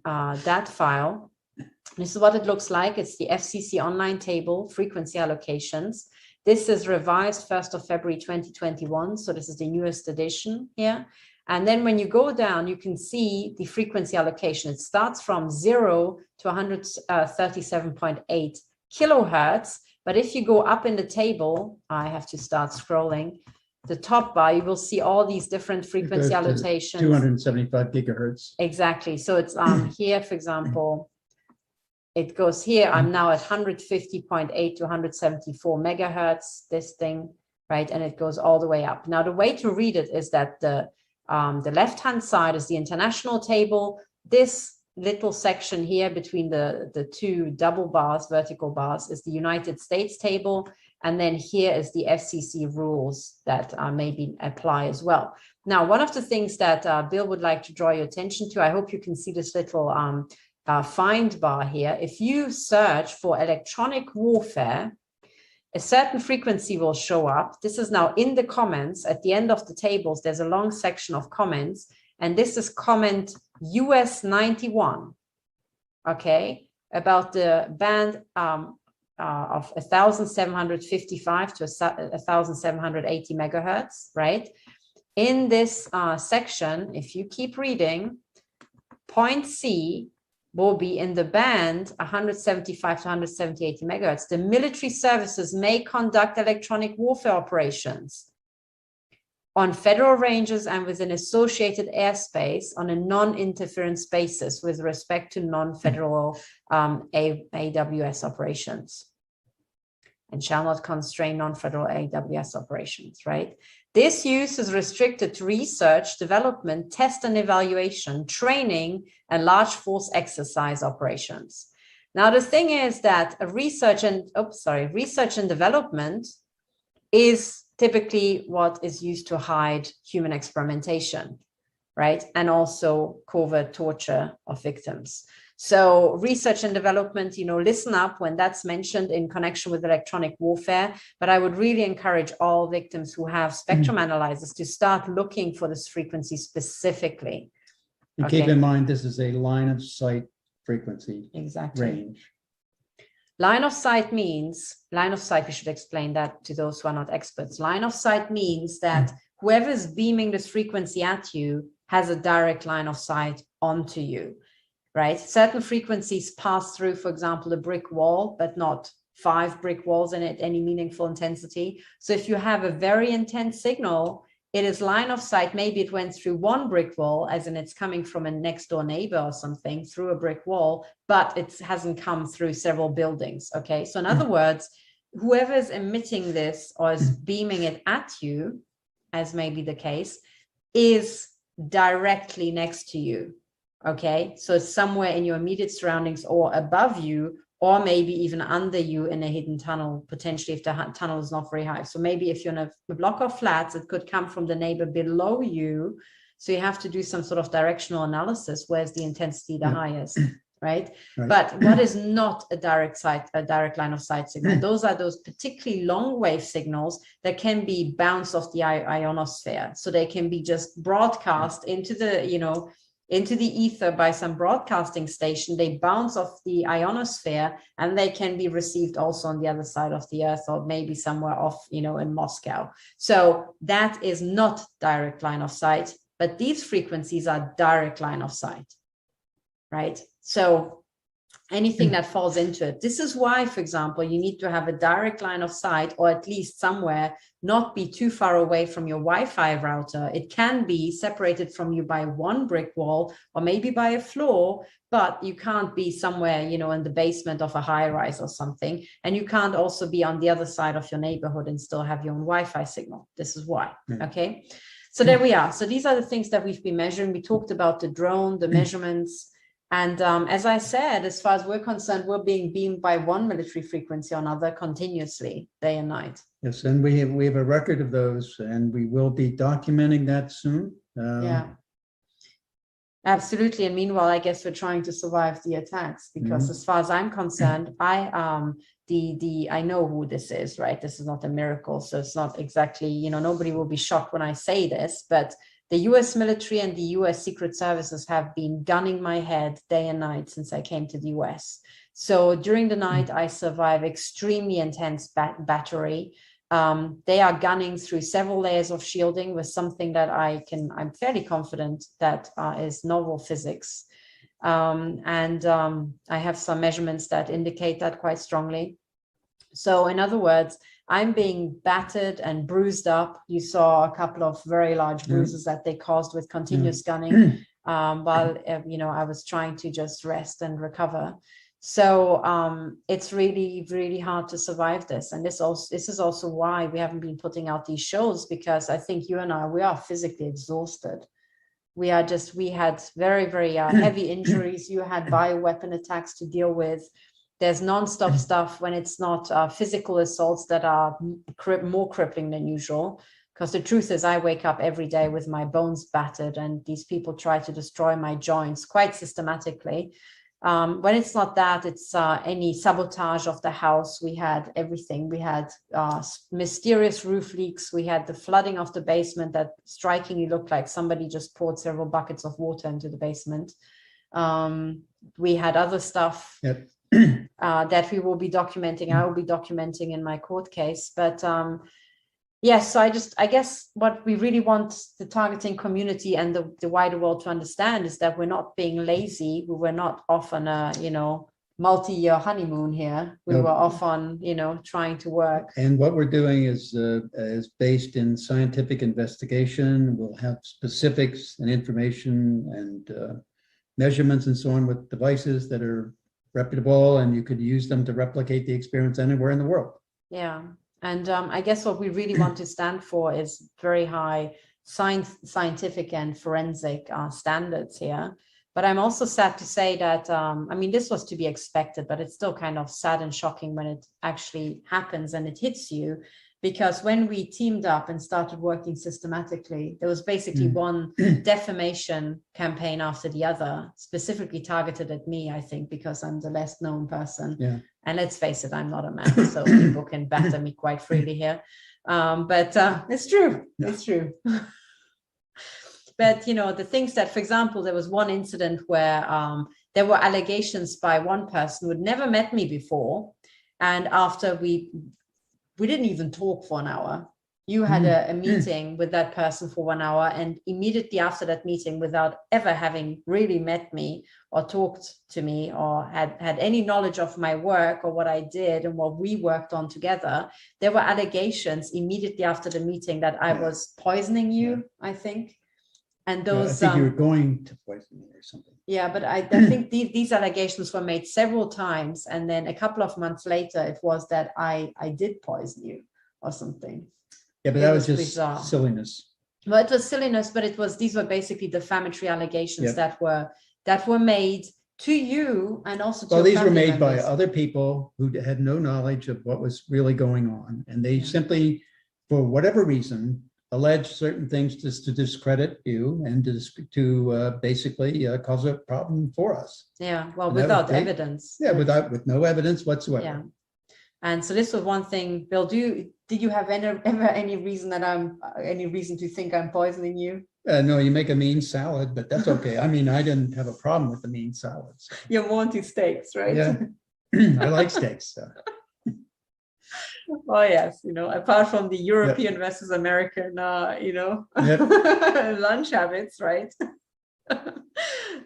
that file. This is what it looks like. It's the FCC online table, frequency allocations. This is revised 1st of February 2021. So this is the newest edition here. And then when you go down, you can see the frequency allocation. It starts from 0 to 137.8 kilohertz. But if you go up in the table, I have to start scrolling. The top bar, you will see all these different frequency allocations. 275 gigahertz. Exactly. So it's here, for example, it goes here. I'm now at 150.8 to 174 megahertz, this thing, right? And it goes all the way up. Now, the way to read it is that the left-hand side is the international table. This little section here between the two double bars, vertical bars, is the United States table. And then here is the FCC rules that maybe apply as well. Now, one of the things that Bill would like to draw your attention to, I hope you can see this little find bar here. If you search for electronic warfare, a certain frequency will show up. This is now in the comments. At the end of the tables, there's a long section of comments. And this is comment US 91, okay, about the band of 1,755 to 1,780 megahertz, right? In this section, if you keep reading, point C will be in the band 175 to 170 megahertz. The military services may conduct electronic warfare operations on federal ranges and within associated airspace on a non-interference basis with respect to non-federal AWS operations. and shall not constrain non-federal AWS operations, right? This use is restricted to research, development, test and evaluation, training, and large force exercise operations. Now, the thing is that research and development is typically what is used to hide human experimentation, right? And also covert torture of victims. So research and development, listen up when that's mentioned in connection with electronic warfare. But I would really encourage all victims who have spectrum analyzers to start looking for this frequency specifically. And keep in mind, this is a line of sight frequency range. Line of sight means, we should explain that to those who are not experts. Line of sight means that whoever is beaming this frequency at you has a direct line of sight onto you, right? Certain frequencies pass through, for example, a brick wall, but not 5 brick walls in it, any meaningful intensity. So if you have a very intense signal, it is line of sight. Maybe it went through 1 brick wall, as in it's coming from a next door neighbor or something through a brick wall, but it hasn't come through several buildings. Okay. So in other words, whoever is emitting this or is beaming it at you, as may be the case, is directly next to you. Okay. So it's somewhere in your immediate surroundings or above you, or maybe even under you in a hidden tunnel, potentially if the tunnel is not very high. So maybe if you're in a block of flats, it could come from the neighbor below you. So you have to do some sort of directional analysis. Where's the intensity the highest, right? But what is not a direct line of sight signal? Those are those particularly long wave signals that can be bounced off the ionosphere. So they can be just broadcast into the, into the ether by some broadcasting station. They bounce off the ionosphere and they can be received also on the other side of the earth, or maybe somewhere off, in Moscow. So that is not direct line of sight, but these frequencies are direct line of sight, right? So anything that falls into it. This is why, for example, you need to have a direct line of sight, or at least somewhere not be too far away from your Wi-Fi router. It can be separated from you by 1 brick wall or maybe by a floor, but you can't be somewhere, in the basement of a high rise or something. And you can't also be on the other side of your neighborhood and still have your own Wi-Fi signal. This is why. Okay. So there we are. So these are the things that we've been measuring. We talked about the drone, the measurements. And as I said, as far as we're concerned, we're being beamed by one military frequency or another continuously, day and night. Yes, and we have a record of those, and we will be documenting that soon. Yeah, absolutely. And meanwhile, I guess we're trying to survive the attacks, because as far as I'm concerned, I know who this is, right? This is not a miracle, so it's not exactly, nobody will be shocked when I say this, but the US military and the US Secret Services have been gunning my head day and night since I came to the US. So during the night, I survive extremely intense battery. They are gunning through several layers of shielding with something that I'm fairly confident that is novel physics. I have some measurements that indicate that quite strongly. So in other words, I'm being battered and bruised up. You saw a couple of very large bruises that they caused with continuous gunning while, I was trying to just rest and recover. So it's really, really hard to survive this. And this is also why we haven't been putting out these shows, because I think you and I, we are physically exhausted. We had very, very heavy injuries. You had bioweapon attacks to deal with. There's nonstop stuff when it's not physical assaults that are more crippling than usual. Because the truth is, I wake up every day with my bones battered, and these people try to destroy my joints quite systematically. When it's not that, it's any sabotage of the house. We had everything. We had mysterious roof leaks. We had the flooding of the basement that strikingly looked like somebody just poured several buckets of water into the basement. We had other stuff. Yep. That we will be documenting. I will be documenting in my court case. But yes, so I guess what we really want the targeting community and the wider world to understand is that we're not being lazy. We were not off on a multi-year honeymoon here. We were off on trying to work. And what we're doing is based in scientific investigation. We'll have specifics and information and measurements and so on with devices that are reputable, and you could use them to replicate the experience anywhere in the world. Yeah. And I guess what we really want to stand for is very high scientific and forensic standards here. But I'm also sad to say that, I mean, this was to be expected, but it's still kind of sad and shocking when it actually happens and it hits you. Because when we teamed up and started working systematically, there was basically one defamation campaign after the other, specifically targeted at me, I think, because I'm the less known person. Yeah. And let's face it, I'm not a man, so people can batter me quite freely here. But it's true. It's true. But, you know, the things that, for example, there was one incident where there were allegations by one person who had never met me before. And after we didn't even talk for an hour. You had a meeting with that person for 1 hour, and immediately after that meeting, without ever having really met me or talked to me or had any knowledge of my work or what I did and what we worked on together, there were allegations immediately after the meeting that I was poisoning you, I think. And those, I think you were going to poison me or something. Yeah, but I think these allegations were made several times, and then a couple of months later, it was that I did poison you or something. Yeah, but that was just bizarre. Silliness. Well, it was silliness, but these were basically defamatory allegations that were made to you and also to. Well, these were made by other people who had no knowledge of what was really going on, and they simply, for whatever reason, alleged certain things just to discredit you and to basically cause a problem for us. Yeah, well, and without evidence. Yeah, with no evidence whatsoever. Yeah, and so this was one thing. Bill, did you have ever any reason to think I'm poisoning you? No, you make a mean salad, but that's okay. I mean, I didn't have a problem with the mean salads. So. You're more into steaks, right? Yeah, I like steaks. So. Oh yes, you know, apart from the European versus American, lunch habits, right?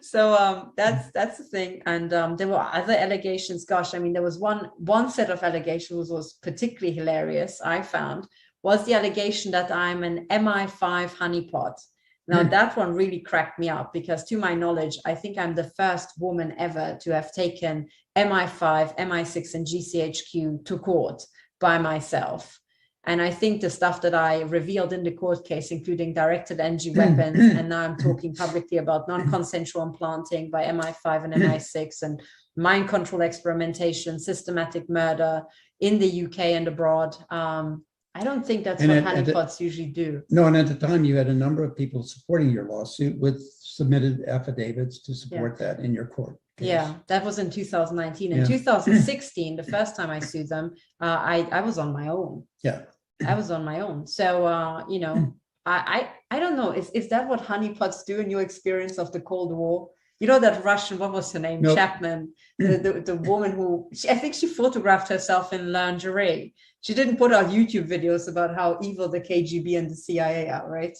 So that's the thing. And there were other allegations. Gosh, I mean, there was one set of allegations was particularly hilarious. I found was the allegation that I'm an MI5 honeypot. Now that one really cracked me up because, to my knowledge, I think I'm the first woman ever to have taken MI5, MI6, and GCHQ to court by myself. And I think the stuff that I revealed in the court case, including directed energy weapons, and now I'm talking publicly about non-consensual implanting by MI5 and MI6, and mind control experimentation, systematic murder in the UK and abroad. I don't think that's what honeypots usually do. No, and at the time you had a number of people supporting your lawsuit with submitted affidavits to support that in your court case. Yeah, that was in 2019. In 2016, the first time I sued them, I was on my own. Yeah. I was on my own. So, I don't know. Is that what honeypots do in your experience of the Cold War? You know, that Russian, what was her name? Nope. Chapman, the woman who, I think she photographed herself in lingerie. She didn't put out YouTube videos about how evil the KGB and the CIA are, right?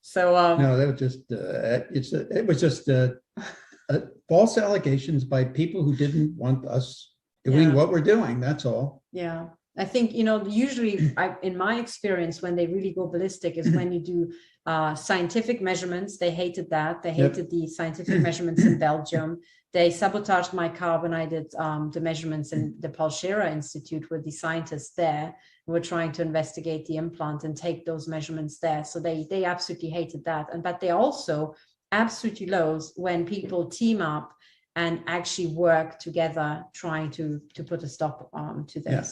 So no, that was just it was just false allegations by people who didn't want us doing what we're doing. That's all. Yeah. I think, usually in my experience, when they really go ballistic is when you do scientific measurements. They hated that. They hated the scientific measurements in Belgium. They sabotaged my car when I did the measurements in the Paul Scherrer Institute with the scientists there who were trying to investigate the implant and take those measurements there. So they absolutely hated that. But they also absolutely loathe when people team up and actually work together trying to put a stop to this. Yeah.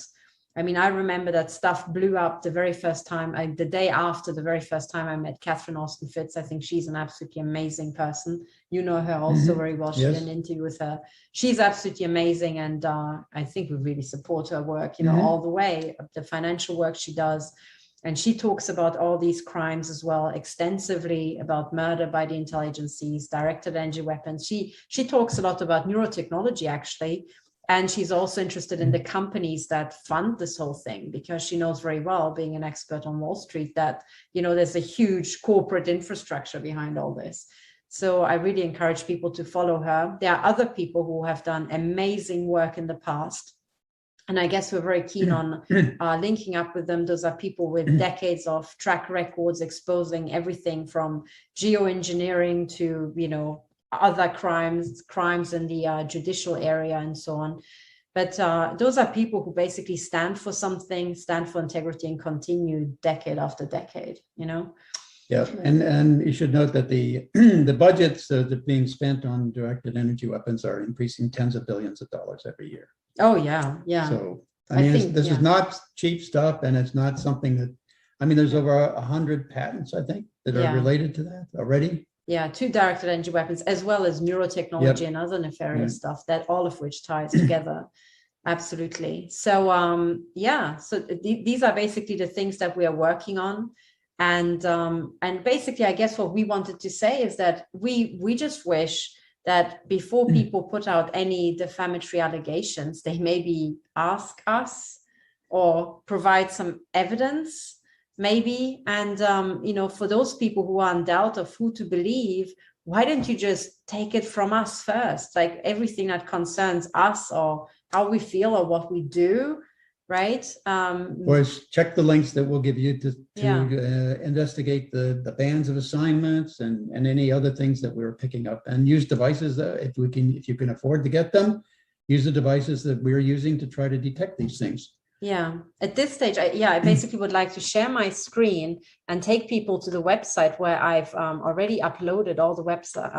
I mean, I remember that stuff blew up the very first time, the day after the very first time I met Katherine Horton. I think she's an absolutely amazing person. You know her also very well. She did an interview with her. She's absolutely amazing. And I think we really support her work, all the way, the financial work she does. And she talks about all these crimes as well, extensively about murder by the intelligences, directed energy weapons. She talks a lot about neurotechnology, actually. And she's also interested in the companies that fund this whole thing, because she knows very well, being an expert on Wall Street, that, there's a huge corporate infrastructure behind all this. So I really encourage people to follow her. There are other people who have done amazing work in the past. And I guess we're very keen on linking up with them. Those are people with decades of track records exposing everything from geoengineering to, other crimes in the judicial area and so on. But those are people who basically stand for something, stand for integrity, and continue decade after decade, you know? Yeah, and you should note that the the budgets that are being spent on directed energy weapons are increasing tens of billions of dollars every year. Oh, yeah, yeah. So, I mean, think, this yeah. is not cheap stuff, and it's not something that, I mean, there's over 100 patents, I think, that are related to that already. Yeah, to directed energy weapons, as well as neurotechnology and other nefarious stuff, that all of which ties together. Absolutely. So, yeah, so these are basically the things that we are working on. And basically, I guess what we wanted to say is that we just wish that before people put out any defamatory allegations, they maybe ask us or provide some evidence, maybe. And, you know, for those people who are in doubt of who to believe, why don't you just take it from us first? Like everything that concerns us or how we feel or what we do, right? Boys, check the links that we'll give you to investigate the bans of assignments and any other things that we're picking up, and use devices that if you can afford to get them, use the devices that we're using to try to detect these things. Yeah, at this stage, I basically would like to share my screen and take people to the website where I've already uploaded all the website,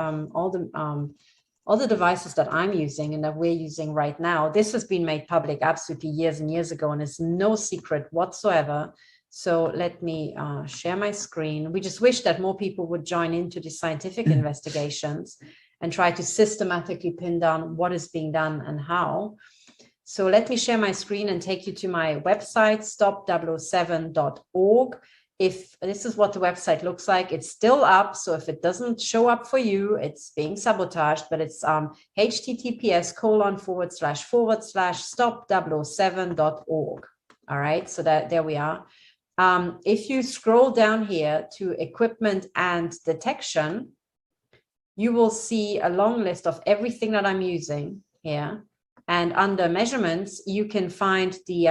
all the devices that I'm using and that we're using right now. This has been made public absolutely years and years ago, and it's no secret whatsoever. So let me share my screen. We just wish that more people would join into the scientific investigations and try to systematically pin down what is being done and how. So let me share my screen and take you to my website, stop007.org. If this is what the website looks like, it's still up. So if it doesn't show up for you, it's being sabotaged, but it's https:// stop007.org. All right, so there we are. If you scroll down here to equipment and detection, you will see a long list of everything that I'm using here. And under measurements, you can find the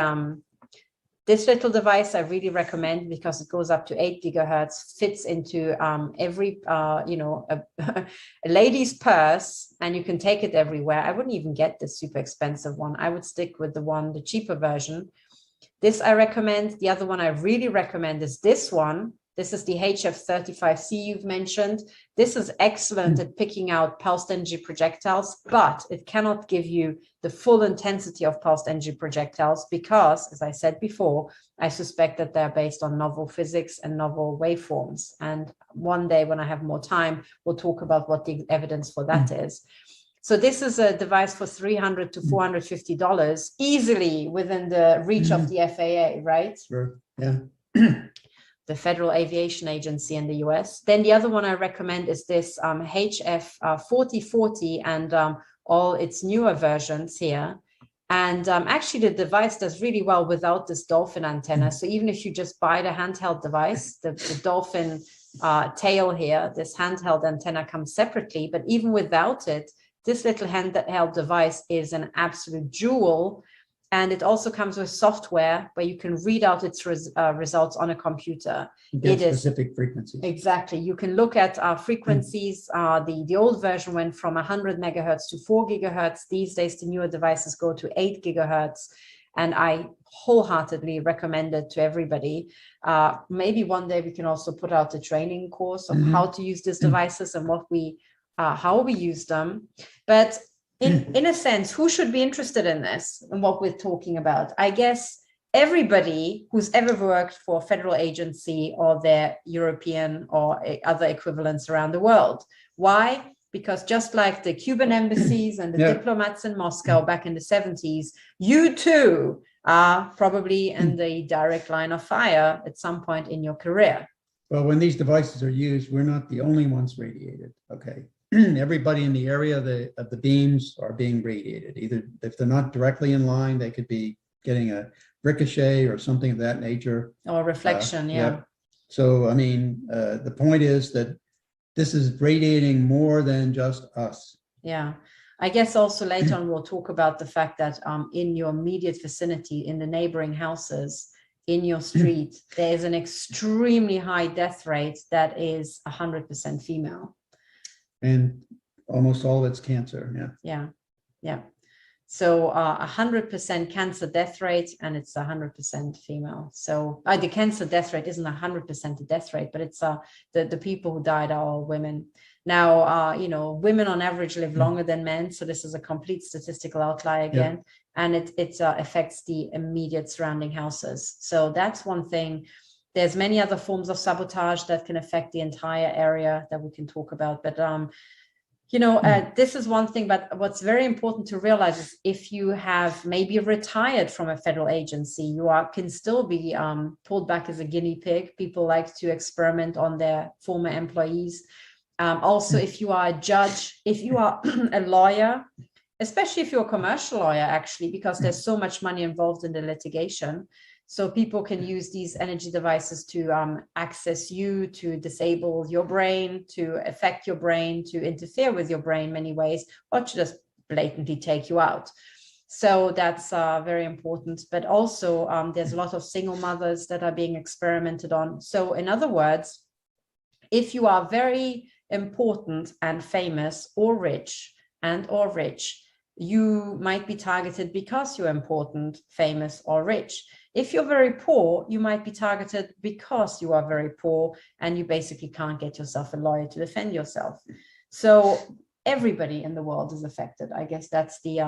this little device I really recommend because it goes up to 8 gigahertz, fits into every, you know, a lady's purse, and you can take it everywhere. I wouldn't even get the super expensive one. I would stick with the cheaper version. This I recommend. The other one I really recommend is this one. This is the HF35C you've mentioned. This is excellent at picking out pulsed energy projectiles, but it cannot give you the full intensity of pulsed energy projectiles because, as I said before, I suspect that they're based on novel physics and novel waveforms. And one day when I have more time, we'll talk about what the evidence for that is. So this is a device for $300 to $450, easily within the reach of the FAA, right? Sure, yeah. The Federal Aviation Agency in the US. Then the other one I recommend is this HF4040 and all its newer versions here. And actually the device does really well without this dolphin antenna. So even if you just buy the handheld device, the dolphin tail here, this handheld antenna comes separately, but even without it, this little handheld device is an absolute jewel. And it also comes with software where you can read out its results on a computer. It is specific frequencies. Exactly. You can look at frequencies. The old version went from 100 megahertz to 4 gigahertz. These days, the newer devices go to 8 gigahertz. And I wholeheartedly recommend it to everybody. Maybe one day we can also put out a training course of how to use these devices and how we use them. But in a sense, who should be interested in this and what we're talking about? I guess everybody who's ever worked for a federal agency or their European or other equivalents around the world. Why? Because just like the Cuban embassies and the diplomats in Moscow back in the 70s, you too are probably in the direct line of fire at some point in your career. Well, when these devices are used, we're not the only ones radiated, okay? Everybody in the area of the beams are being radiated. Either if they're not directly in line, they could be getting a ricochet or something of that nature. Or reflection, yeah. So, I mean, the point is that this is radiating more than just us. Yeah. I guess also later on, we'll talk about the fact that in your immediate vicinity, in the neighboring houses, in your street, there is an extremely high death rate that is 100% female. And almost all of it's cancer, Yeah. So 100% cancer death rate, and it's 100% female. So the cancer death rate isn't 100% the death rate, but it's the people who died are all women. Now, women on average live longer than men. So this is a complete statistical outlier again. Yep. And it affects the immediate surrounding houses. So that's one thing. There's many other forms of sabotage that can affect the entire area that we can talk about. But, this is one thing. But what's very important to realize is if you have maybe retired from a federal agency, you can still be pulled back as a guinea pig. People like to experiment on their former employees. Also, if you are a judge, if you are a lawyer, especially if you're a commercial lawyer, actually, because there's so much money involved in the litigation. So people can use these energy devices to access you, to disable your brain, to affect your brain, to interfere with your brain in many ways, or to just blatantly take you out. So that's very important. But also, there's a lot of single mothers that are being experimented on. So in other words, if you are very important and famous or rich, you might be targeted because you're important, famous, or rich. If you're very poor, you might be targeted because you are very poor and you basically can't get yourself a lawyer to defend yourself. So everybody in the world is affected. I guess that's the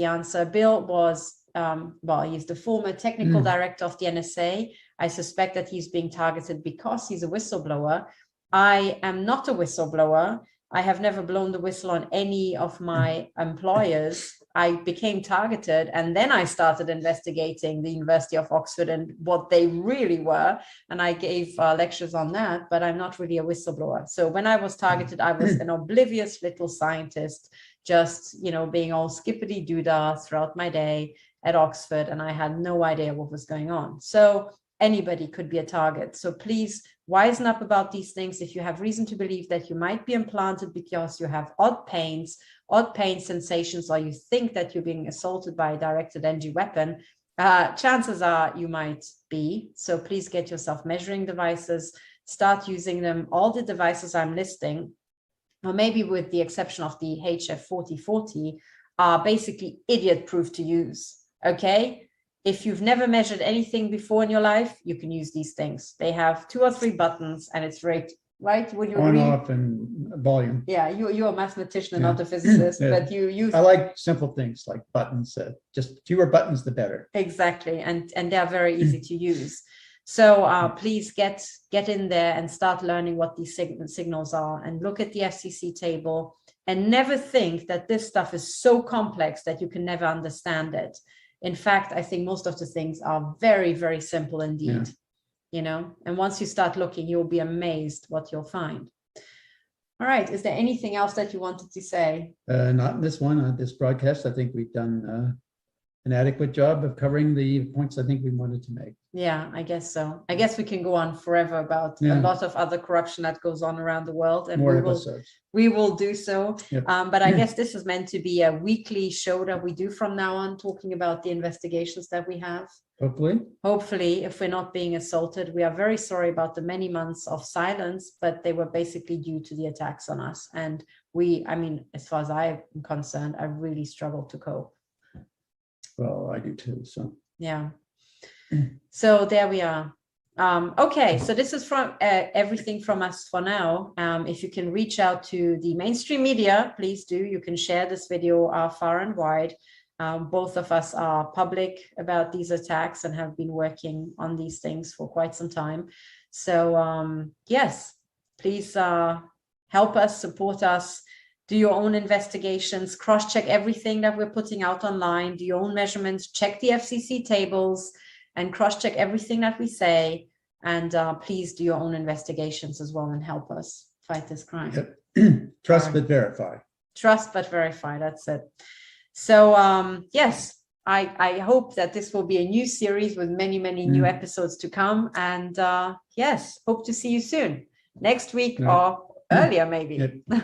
answer. Bill was, he's the former technical director of the NSA. I suspect that he's being targeted because he's a whistleblower. I am not a whistleblower. I have never blown the whistle on any of my employers. I became targeted, and then I started investigating the University of Oxford and what they really were. And I gave lectures on that, but I'm not really a whistleblower. So when I was targeted, I was an oblivious little scientist, just, being all skippity-doo-dah throughout my day at Oxford, and I had no idea what was going on. So anybody could be a target. So please wisen up about these things. If you have reason to believe that you might be implanted because you have odd pain sensations, or you think that you're being assaulted by a directed energy weapon, chances are you might be. So please get yourself measuring devices, start using them. All the devices I'm listing, or maybe with the exception of the HF4040, are basically idiot-proof to use, okay? If you've never measured anything before in your life, you can use these things. They have 2 or 3 buttons, and it's right? Would you agree? On, off, and volume. Yeah, you're a mathematician and not a physicist, but you. I like simple things like buttons. Just fewer buttons, the better. Exactly, and they're very easy to use. So please get in there and start learning what these signals are, and look at the FCC table, and never think that this stuff is so complex that you can never understand it. In fact, I think most of the things are very, very simple indeed, and once you start looking, you'll be amazed what you'll find. All right. Is there anything else that you wanted to say? Not in this one, this broadcast. I think we've done an adequate job of covering the points I think we wanted to make. Yeah, I guess so. I guess we can go on forever about a lot of other corruption that goes on around the world, and we will do so. Yep. But I guess this is meant to be a weekly show that we do from now on, talking about the investigations that we have. Hopefully, if we're not being assaulted. We are very sorry about the many months of silence, but they were basically due to the attacks on us. And as far as I'm concerned, I really struggled to cope. Well, I do too. So yeah. So there we are. Okay, so this is from everything from us for now. If you can reach out to the mainstream media, please do. You can share this video far and wide. Both of us are public about these attacks and have been working on these things for quite some time. So yes, please help us, support us. Do your own investigations, cross-check everything that we're putting out online, do your own measurements, check the FCC tables, and cross-check everything that we say. And please do your own investigations as well and help us fight this crime. Yep. Trust but verify. Trust but verify, that's it. So yes, I hope that this will be a new series with many, many new episodes to come. And yes, hope to see you soon. Next week or earlier maybe. Yep.